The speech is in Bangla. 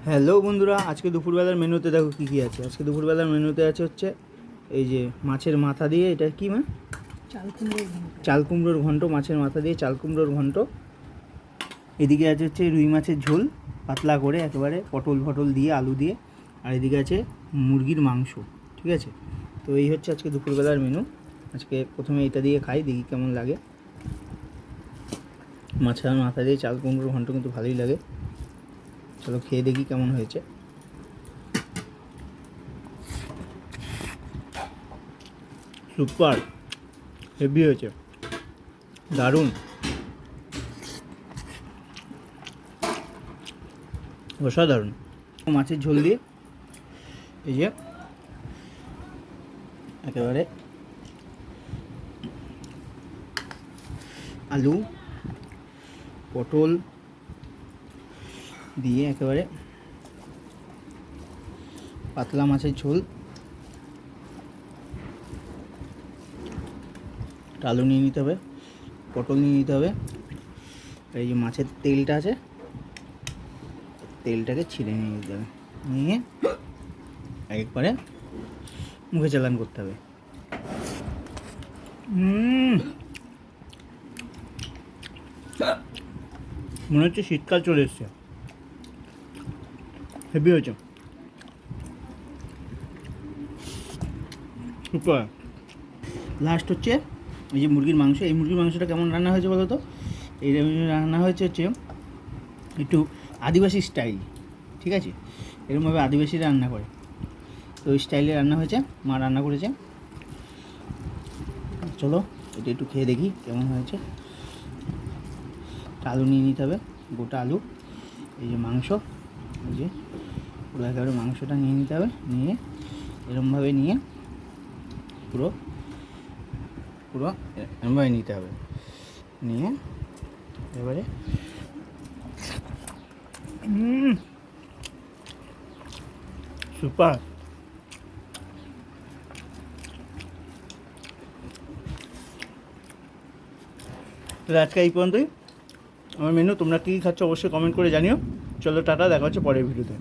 হ্যালো বন্ধুরা, আজকে দুপুরবেলার মেনুতে দেখো কী কী আছে। আজকে দুপুরবেলার মেনুতে আছে হচ্ছে এই যে মাছের মাথা দিয়ে, এটা কি মা? চাল কুমড়োর ঘন্ট। মাছের মাথা দিয়ে চাল কুমড়োর ঘন্ট। এদিকে আছে হচ্ছে রুই মাছের ঝোল পাতলা করে একেবারে, পটল ফটল দিয়ে আলু দিয়ে। আর এদিকে আছে মুরগির মাংস। ঠিক আছে, তো এই হচ্ছে আজকে দুপুরবেলার মেনু। আজকে প্রথমে এটা দিয়ে খাই, দেখি কেমন লাগে। মাছের মাথা দিয়ে চাল কুমড়োর ঘন্ট কিন্তু ভালোই লাগে। চলো খেয়ে দেখি কেমন হয়েছে। সুপার, হেভি হয়েছে, দারুণ, অসাধারণ। মাছের ঝোল দিয়ে এই যে একেবারে আলু পটল দিয়ে একেবারে পাতলা মাছের ঝোল। আলু নিয়ে নিতে হবে, পটল নিয়ে নিতে হবে। এই যে মাছের তেলটা আছে, তেলটাকে ছিঁড়ে নিয়ে নিতে হবে, নিয়ে একবারে মুখে চালান করতে হবে। মনে হচ্ছে শীতকাল চলে এসছে, হেভি হয়েছে, সুপার। লাস্ট হচ্ছে এই যে মুরগির মাংস। এই মুরগির মাংসটা কেমন রান্না হয়েছে বলো তো? এই রান্না হয়েছে হচ্ছে একটু আদিবাসী স্টাইল। ঠিক আছে, এরকমভাবে আদিবাসীরা রান্না করে, তো ওই স্টাইলে রান্না হয়েছে, মা রান্না করেছে। চলো এটা একটু খেয়ে দেখি কেমন হয়েছে। আলু নিয়ে নিতে হবে, গোটা আলু। এই যে মাংস, এই যে পুরো একেবারে মাংসটা নিয়ে নিতে হবে, নিয়ে এরকমভাবে নিয়ে পুরো পুরো এরকমভাবে নিতে হবে, নিয়ে এবারে সুপার। তাহলে আজকে এই পর্যন্তই আমার মেনু। তোমরা কী খাচ্ছ অবশ্যই কমেন্ট করে জানিও। চলো টাটা, দেখা হচ্ছে পরের ভিডিওতে।